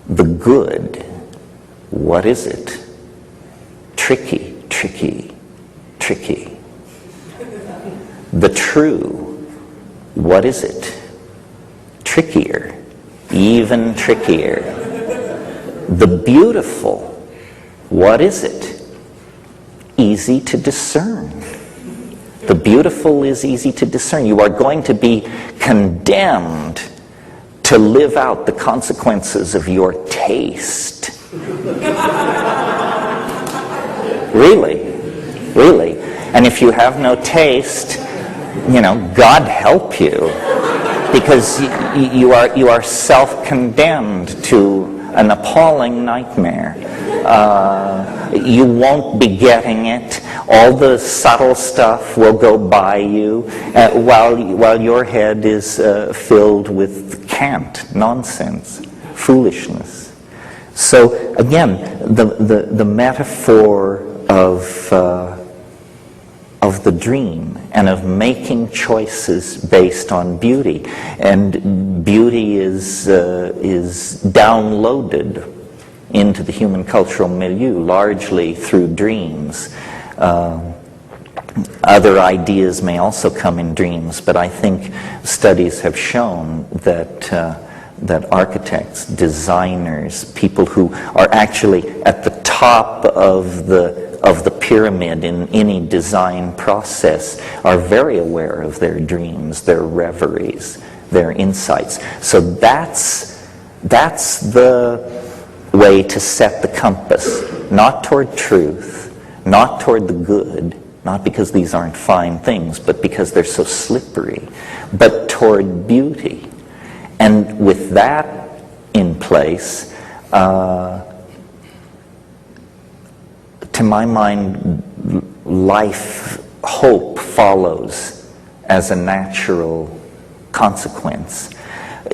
The good, what is it? Tricky, tricky, tricky. The true, what is it? Trickier, even trickier. The beautiful, what is it? Easy to discern. The beautiful is easy to discern. You are going to be condemned to live out the consequences of your taste. Really, really. And if you have no taste, God help you, because you are self-condemned to an appalling nightmare. You won't be getting it. All the subtle stuff will go by you while your head is filled with cant, nonsense, foolishness. So again, the metaphor of the dream and of making choices based on beauty, and beauty is downloaded into the human cultural milieu largely through dreams. Other ideas may also come in dreams, but I think studies have shown that architects, designers, people who are actually at the top of the pyramid in any design process are very aware of their dreams, their reveries, their insights. So that's the way to set the compass, not toward truth, not toward the good, not because these aren't fine things, but because they're so slippery, but toward beauty. And with that in place, to my mind, hope follows as a natural consequence.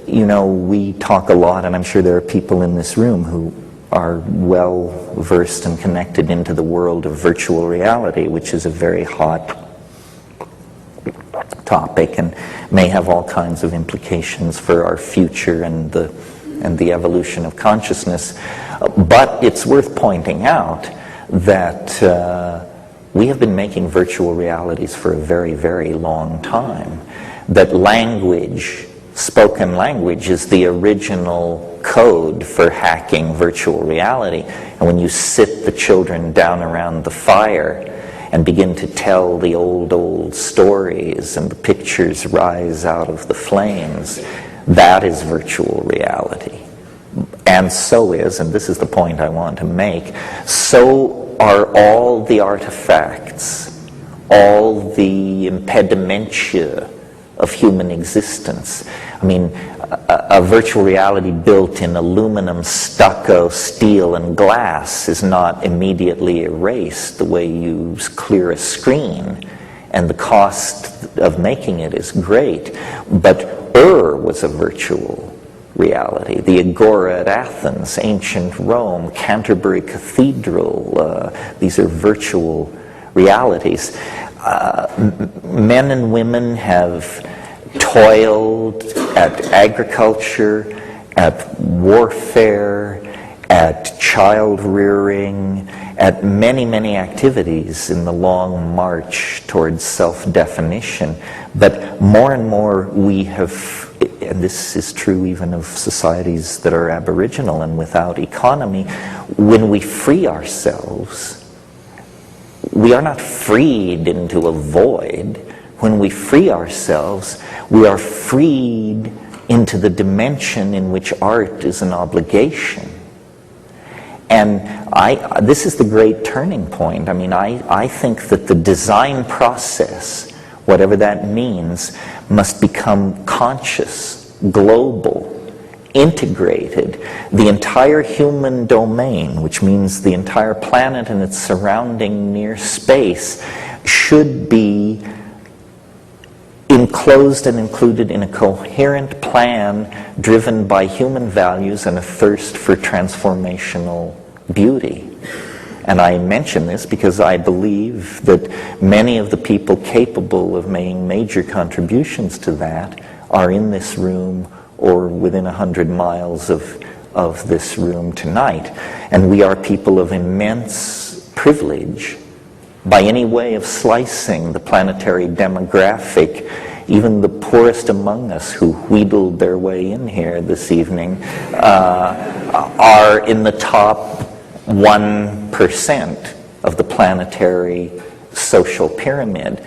We talk a lot, and I'm sure there are people in this room who are well versed and connected into the world of virtual reality, which is a very hot topic and may have all kinds of implications for our future and the evolution of consciousness. But it's worth pointing out that we have been making virtual realities for a very, very long time. That language, spoken language, is the original code for hacking virtual reality. And when you sit the children down around the fire and begin to tell the old stories and the pictures rise out of the flames, that is virtual reality. And so is, and this is the point I want to make, so are all the artifacts, all the impedimentia of human existence. I mean, a virtual reality built in aluminum, stucco, steel, and glass is not immediately erased the way you clear a screen, and the cost of making it is great. But was a virtual reality. The Agora at Athens, ancient Rome, Canterbury Cathedral, these are virtual realities. Men and women have toiled at agriculture, at warfare, at child rearing, at many, many activities in the long march towards self-definition. But more and more we have, and this is true even of societies that are aboriginal and without economy, when we free ourselves, we are not freed into a void. When we free ourselves, we are freed into the dimension in which art is an obligation. And this is the great turning point. I mean, I think that the design process, whatever that means, must become conscious, global, integrated. The entire human domain, which means the entire planet and its surrounding near space, should be enclosed and included in a coherent plan driven by human values and a thirst for transformational beauty. And I mention this because I believe that many of the people capable of making major contributions to that are in this room or within 100 miles of of this room tonight. And we are people of immense privilege by any way of slicing the planetary demographic. Even the poorest among us who wheedled their way in here this evening are in the top 1% of the planetary social pyramid.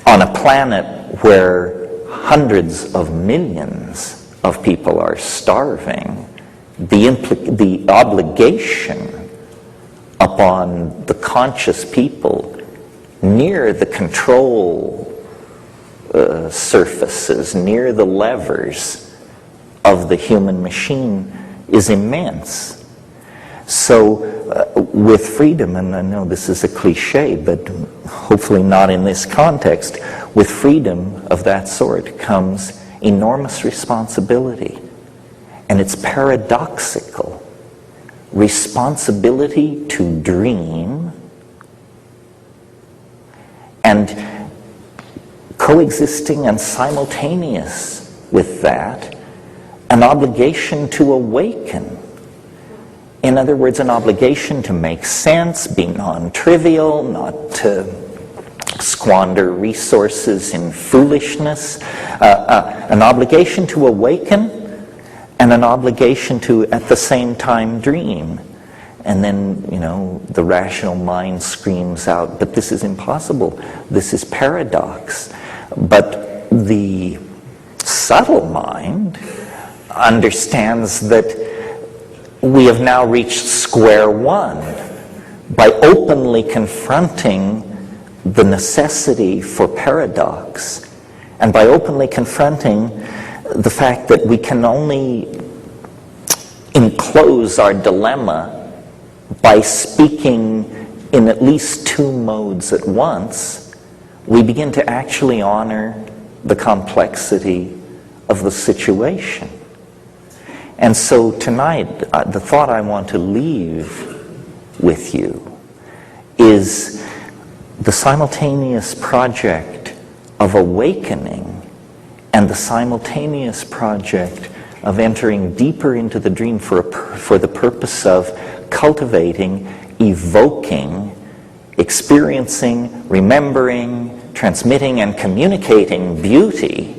On a planet where hundreds of millions of people are starving, the obligation upon the conscious people near the control surfaces, near the levers of the human machine is immense. So with freedom, and I know this is a cliche, but hopefully not in this context, with freedom of that sort comes enormous responsibility. And it's paradoxical. Responsibility to dream and coexisting and simultaneous with that, an obligation to awaken. In other words, an obligation to make sense, be non-trivial, not to squander resources in foolishness, an obligation to awaken, and an obligation to, at the same time, dream. And then, the rational mind screams out, but this is impossible. This is paradox. But the subtle mind understands that we have now reached square one by openly confronting the necessity for paradox and by openly confronting the fact that we can only enclose our dilemma by speaking in at least two modes at once. We begin to actually honor the complexity of the situation. And so tonight, the thought I want to leave with you is the simultaneous project of awakening and the simultaneous project of entering deeper into the dream for the purpose of cultivating, evoking, experiencing, remembering, transmitting, and communicating beauty,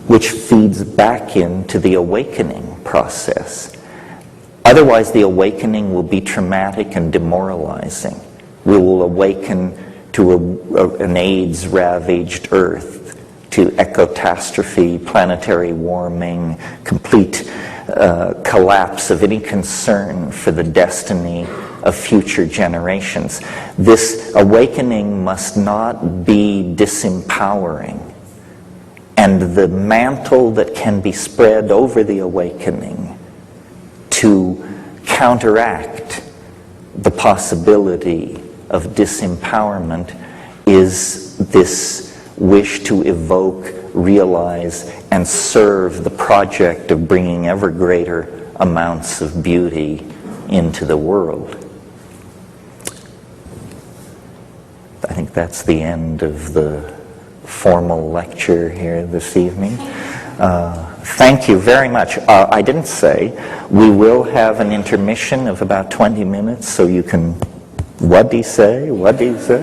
which feeds back into the awakening process. Otherwise, the awakening will be traumatic and demoralizing. We will awaken to an AIDS-ravaged Earth, to ecotastrophe, planetary warming, complete collapse of any concern for the destiny of future generations. This awakening must not be disempowering. And the mantle that can be spread over the awakening to counteract the possibility of disempowerment is this wish to evoke, realize, and serve the project of bringing ever greater amounts of beauty into the world. I think that's the end of the formal lecture here this evening. Thank you very much. I didn't say, we will have an intermission of about 20 minutes, so you can, what do you say, what do you say?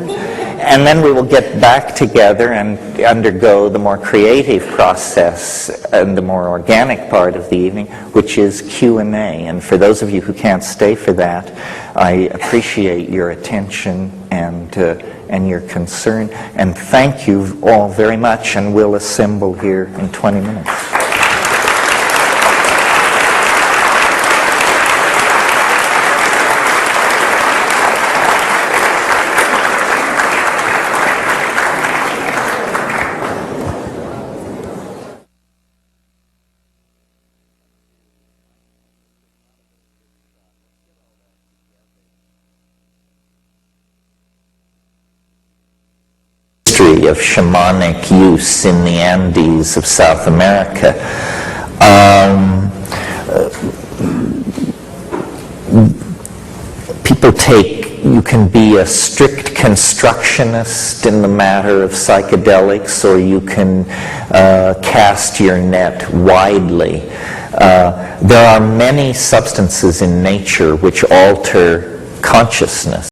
And then we will get back together and undergo the more creative process and the more organic part of the evening, which is Q&A. And for those of you who can't stay for that, I appreciate your attention and your concern. And thank you all very much, and we'll assemble here in 20 minutes. Of shamanic use in the Andes of South America. People take, you can be a strict constructionist in the matter of psychedelics, or you can cast your net widely. There are many substances in nature which alter consciousness.